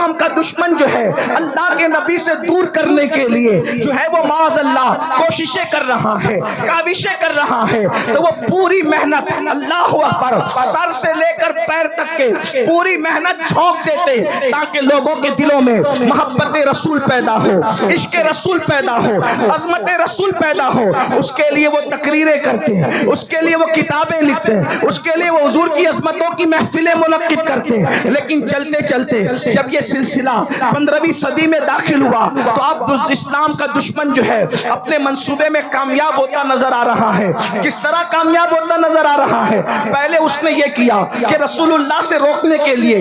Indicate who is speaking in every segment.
Speaker 1: اسلام کا دشمن جو ہے اللہ کے نبی سے دور کرنے کے لیے جو ہے وہ معاذ اللہ کوششیں کر رہا ہے, کاوشیں کر رہا ہے, تو وہ پوری محنت, اللہ اکبر, سر سے لے کر پیر تک کے پوری محنت جھونک دیتے تاکہ لوگوں کے دلوں میں محبت رسول پیدا ہو, عشق رسول پیدا ہو, عظمت رسول پیدا ہو. اس کے لیے وہ تقریریں کرتے ہیں, اس کے لیے وہ کتابیں لکھتے ہیں, اس کے لیے وہ حضور کی عظمتوں کی محفلیں منعقد کرتے ہیں. لیکن چلتے چلتے جب یہ سلسلہ 15ویں صدی میں داخل ہوا تو اب اسلام کا دشمن جو ہے اپنے منصوبے میں کامیاب ہوتا نظر آ رہا ہے. کس طرح کامیاب ہوتا نظر آ رہا ہے؟ پہلے اس نے یہ کیا کہ رسول اللہ سے روکنے کے لیے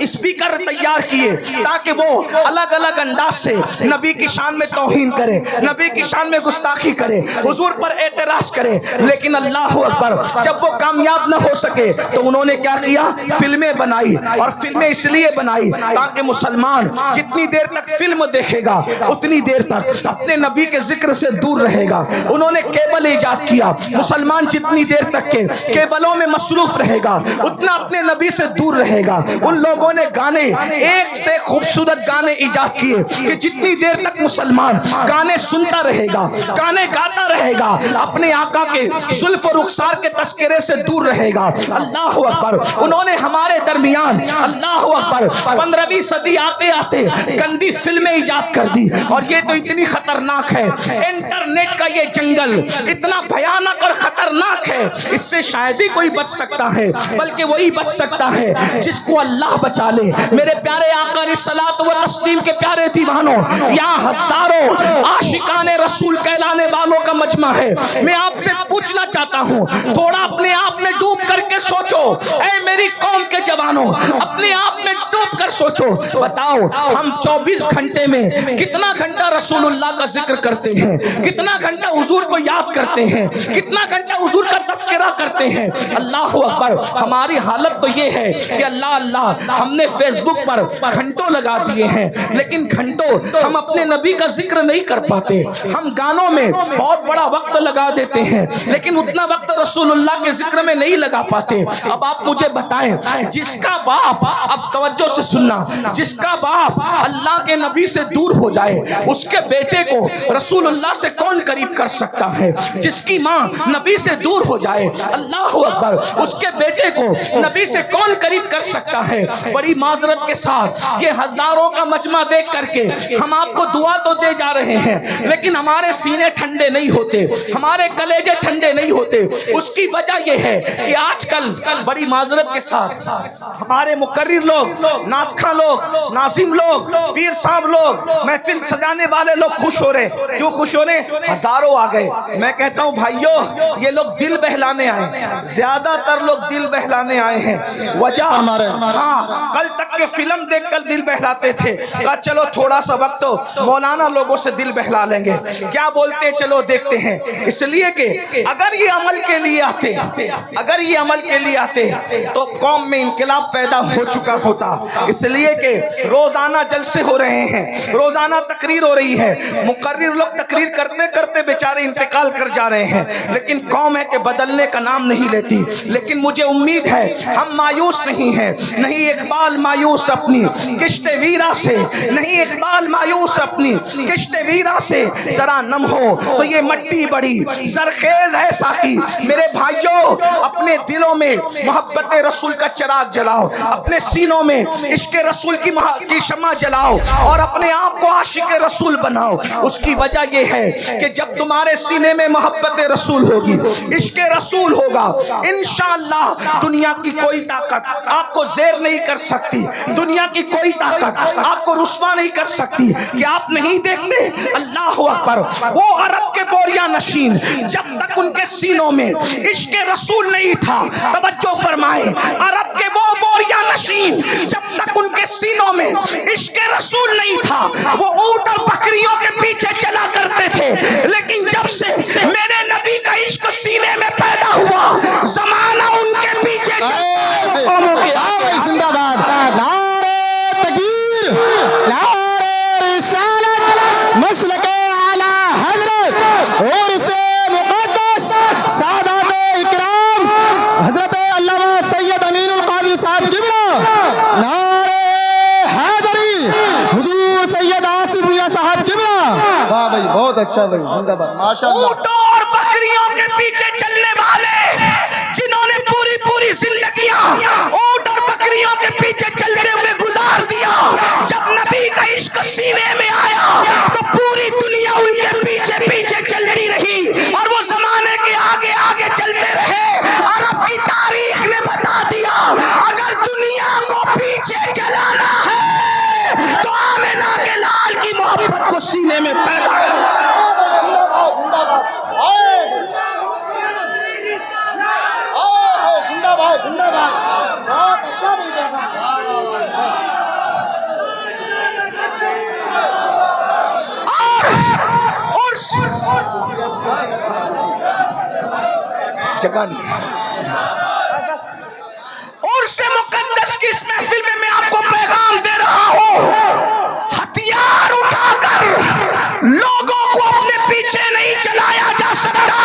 Speaker 1: اسپیکر تیار کیے تاکہ وہ الگ الگ انداز سے نبی کی شان میں توہین کرے, نبی کی شان میں گستاخی کرے, حضور پر اعتراض کرے. لیکن اللہ اکبر, جب وہ کامیاب نہ ہو سکے تو انہوں نے کیا کیا؟ فلمیں بنائی. اور فلمیں اس لیے بنائی تاکہ مسلمان جتنی دیر تک فلم دیکھے گا اتنی دیر تک اپنے نبی کے ذکر سے دور رہے گا. انہوں نے کیبل ایجاد کیا. مسلمان جتنی دیر تک کے کیبلوں میں مصروف رہے گا اتنا اپنے نبی سے دور رہے گا. ان لوگوں نے گانے, ایک سے خوبصورت گانے ایجاد کیے کہ جتنی دیر تک مسلمان گانے سنتا رہے گا, گانے گاتا رہے گا, اپنے آقا کے زلف و رخسار کے تذکرے سے دور رہے گا. اللہ اکبر. انہوں نے ہمارے درمیان اللہ اکبر 15ویں صدی آتے آتے گندی فلمیں ایجاد کر دی. اور یہ تو اتنی خطرناک ہے, انٹرنیٹ کا یہ جنگل اتنا بھیانک اور خطرناک ہے, اس سے شاید ہی کوئی بچ سکتا ہے, بلکہ وہی بچ سکتا ہے جس کو اللہ بچا لے. میرے پیارے آقا علیہ الصلوۃ والتسلیم کے پیارے دیوانوں, یہاں ہزاروں عاشقان رسول کہلانے والوں کا مجمع ہے. میں آپ سے پوچھنا چاہتا ہوں, تھوڑا اپنے آپ میں ڈوب کر کے سوچو, اے میری قوم کے جوانوں, اپنے آپ میں ڈوب کر سوچو. بتاؤ, ہم 24 گھنٹے میں کتنا گھنٹہ رسول اللہ کا ذکر کرتے ہیں, کتنا گھنٹہ حضور کو یاد کرتے ہیں, کتنا گھنٹہ حضور کا تذکرہ کرتے ہیں. اللہ اکبر. ہماری حالت تو یہ ہے کہ اللہ اللہ ہم نے فیس بک پر گھنٹوں لگا دیے ہیں, لیکن گھنٹوں ہم اپنے نبی کا ذکر نہیں کر پاتے. ہم گانوں میں بہت بڑا وقت لگا دیتے ہیں لیکن اتنا وقت رسول اللہ کے ذکر میں نہیں لگا پاتے. اب آپ مجھے بتائیں, جس کا باپ, اب توجہ سے سننا, جس کا باپ اللہ کے نبی سے دور ہو جائے اس کے بیٹے کو رسول اللہ سے کون قریب کر سکتا ہے؟ جس کی ماں نبی سے دور ہو جائے, اللہ اکبر, اس کے بیٹے کو نبی سے کون قریب کر سکتا ہے؟ بڑی معذرت کے ساتھ یہ ہزاروں کا مجمع دیکھ کر کے ہم آپ کو دعا تو دے جا رہے ہیں لیکن ہمارے سینے ٹھنڈے نہیں ہوتے, ہمارے کلیجے ٹھنڈے نہیں ہوتے. اس کی وجہ یہ ہے کہ آج کل بڑی معذرت کے ساتھ ہمارے مقرر لوگ, نعت خواں لوگ, ناظم لوگ, پیر صاحب لوگ, محفل سجانے والے لوگ خوش ہو رہے. کیوں خوش ہو رہے؟ ہزاروں آ گئے. میں کہتا ہوں بھائیو, یہ لوگ دل بہلانے آئے, زیادہ تر لوگ دل بہلانے آئے ہیں. وجہ ہمارے, ہاں, کل تک کے فلم دیکھ کر دل بہلاتے تھے, کہا چلو تھوڑا سا وقت مولانا لوگوں سے دل بہلا لیں گے, کیا بولتے چلو دیکھتے ہیں. اس لیے کہ اگر یہ عمل کے لیے آتے, اگر یہ عمل کے لیے آتے تو قوم میں انقلاب پیدا ہو چکا ہوتا. اس لیے کہ روزانہ جلسے ہو رہے ہیں, روزانہ تقریر ہو رہی ہے, مقرر لوگ تقریر کرتے کرتے بیچارے انتقال کر جا رہے ہیں, لیکن قوم ہے کہ بدلنے کا نام نہیں لیتی. لیکن مجھے امید ہے ہم مایوس نہیں ہیں, نہیں اقبال مایوس اپنی کشت ویرا سے, نہیں اقبال مایوس اپنی کشت ویرا سے. ذرا نم ہو تو یہ مٹی بڑی زرخیز ہے ساقی. میرے بھائیوں, اپنے دلوں میں محبت رسول کا چراغ جلاؤ, اپنے سینوں میں عشق رسول کی شمع جلاؤ اور اپنے آپ کو عاشق رسول بناؤ. اس کی وجہ یہ ہے کہ جب تمہارے سینے میں محبت رسول ہوگی, عشق رسول ہوگا, انشاءاللہ دنیا کی کوئی طاقت آپ کو زیر نہیں کر سکتی, دنیا کی کوئی طاقت آپ کو رسوا نہیں کر سکتی. کہ آپ نہیں دیکھتے, اللہ اکبر, وہ عرب کے بوریا نشین جب تک ان کے سینوں میں عشق رسول نہیں تھا, توجہ فرمائے, عرب کے وہ بوریا نشین جب تک ان کے سینوں میں عشق رسول نہیں تھا وہ اونٹ اور بکریوں کے پیچھے چلا کرتے تھے. لیکن جب سے میرے نبی کا عشق سینے میں پیدا ہوا, زمانہ ان کے پیچھے قوموں کے
Speaker 2: زندہ باد, نعرہ تکبیر, نعرہ رسالت, مسلک اعلی حضرت اور سے مقدس سادات اکرام حضرت علامہ سید امین القادری صاحب قبلہ, نعرہ حیدری بھائی بہت اچھا بھائی زندہ باد ماشاء اللہ
Speaker 1: اونٹوں اور بکریوں کے پیچھے چلنے والے جنہوں نے پوری پوری زندگیاں اونٹ اور بکریوں کے پیچھے چلتے ہوئے گزار دیا، جب نبی کا عشق سینے میں آیا تو پوری دنیا ان کے پیچھے پیچھے چلتی رہی اور وہ زمانے کے آگے آگے چلتے رہے۔ عرب کی تاریخ نے بتا دیا اگر دنیا کو پیچھے چلانا ہے تو آمنہ کے لال کی محبت کو سینے میں پیدا
Speaker 2: زندہ باد بہت اچھا
Speaker 1: عرس مقدس کی اس محفل میں آپ کو پیغام دے رہا ہوں، ہتھیار اٹھا کر لوگوں کو اپنے پیچھے نہیں چلایا جا سکتا،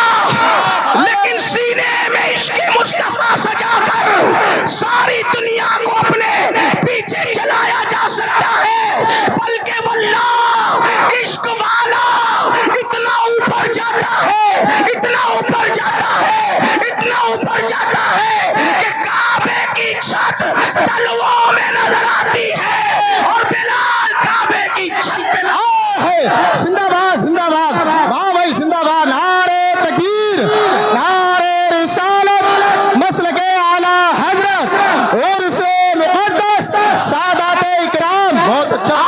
Speaker 1: لیکن سینے میں عشق مصطفیٰ سجا کر ساری دنیا کو اپنے پیچھے چلایا جا سکتا ہے۔ بلکہ واللہ عشق والا اتنا اوپر جاتا ہے، اتنا اوپر جاتا ہے، اتنا اوپر جاتا ہے کہ کعبے کی چھت تلووں میں نظر آتی ہے اور بلال کعبے کی چھت پہ
Speaker 2: زندہ باد زندہ باد واہ بھائی زندہ باد نعرہ تکبیر نعرہ رسالت مسلک اعلی حضرت عرس مقدس سادات اکرام بہت اچھا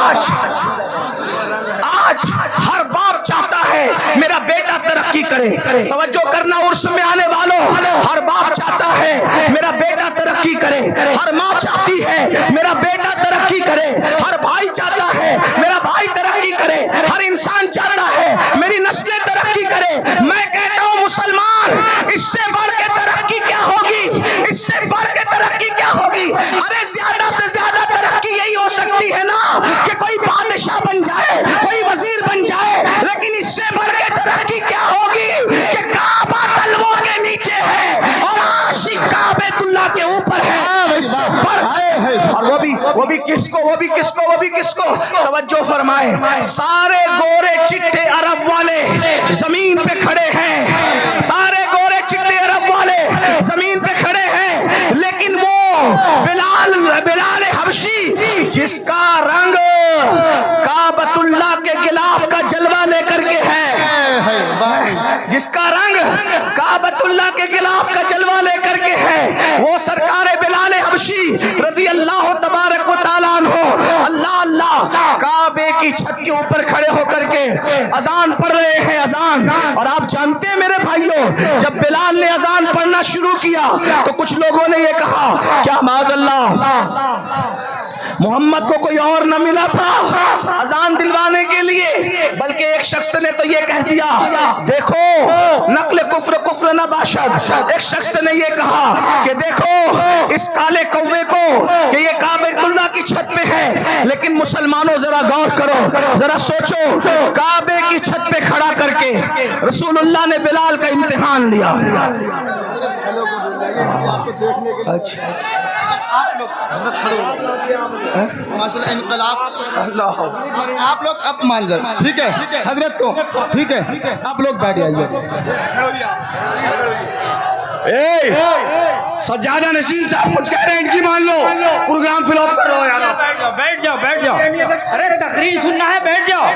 Speaker 1: آج ہر باپ چاہتا ہے میرا بیٹا ترقی کرے، توجہ کرنا عرس میں آنے والوں، ہر باپ چاہتا ہے میرا بیٹا ترقی کرے، ہر ماں چاہتی ہے میرا بیٹا ترقی کرے، ہر بھائی چاہتا ہے میرا بھائی ترقی کرے، ہر انسان چاہتا ہے میری نسلیں ترقی کرے۔ میں کہتا ہوں مسلمان، اس سے بڑھ کے ترقی کیا ہوگی؟ اس سے بڑھ کے ترقی کیا ہوگی؟ ارے زیادہ سے زیادہ ترقی یہی ہو سکتی ہے نا کہ کوئی بادشاہ بن جائے، کوئی وزیر بن جائے، لیکن اس سے بڑھ کے ترقی کیا ہوگی کہ کعبہ تلووں کے نیچے ہے اور عاشق کعبۃ اللہ کے اوپر ہے۔ اور وہ بھی کس کو توجہ فرمائے، سارے گورے چٹے عرب والے زمین پہ کھڑے ہیں، سارے گورے چٹے عرب والے زمین پہ کھڑے ہیں، لیکن وہ بلال حبشی جس کا رنگ کعبۃ اللہ کے غلاف کا جلوہ لے کر کے ہے، جس کا رنگ کعبۃ اللہ کے غلاف کا جلوہ لے کر کے ہے، وہ سرکار بلال حبشی رضی اللہ تبارک و تعالیٰ عنہ اللہ اللہ کعبے کی چھت کے اوپر کھڑے ہو کر کے اذان پڑھ رہے ہیں، اذان۔ اور آپ جانتے ہیں میرے بھائیوں، جب بلال نے اذان پڑھنا شروع کیا تو کچھ لوگوں نے یہ کہا کیا معاذ اللہ محمد کو کوئی اور نہ ملا تھا اذان دلوانے کے لیے؟ بلکہ ایک شخص نے تو یہ کہہ دیا، دیکھو نقل کفر نہ باشد، ایک شخص نے یہ کہا کہ دیکھو اس کالے کوے کو کہ یہ کعبۃ اللہ کی چھت پہ ہے، لیکن مسلمانوں ذرا غور کرو، ذرا سوچو، کعبے کی چھت پہ کھڑا کر کے رسول اللہ نے بلال کا امتحان لیا۔ اچھا
Speaker 2: آپ لوگ حضرت کھڑے ہو ماشاءاللہ انقلاب
Speaker 1: اللہ
Speaker 2: آپ لوگ اب مان جائیں، ٹھیک ہے حضرت کو، ٹھیک ہے آپ لوگ بیٹھ جائیے۔
Speaker 1: سجادہ نشین صاحب کچھ کہہ رہے ہیں، ان کی مان لو، پروگرام فلوپ کر رہا ہو یار۔
Speaker 3: بیٹھ جاؤ ارے تقریر سننا ہے، بیٹھ جاؤ۔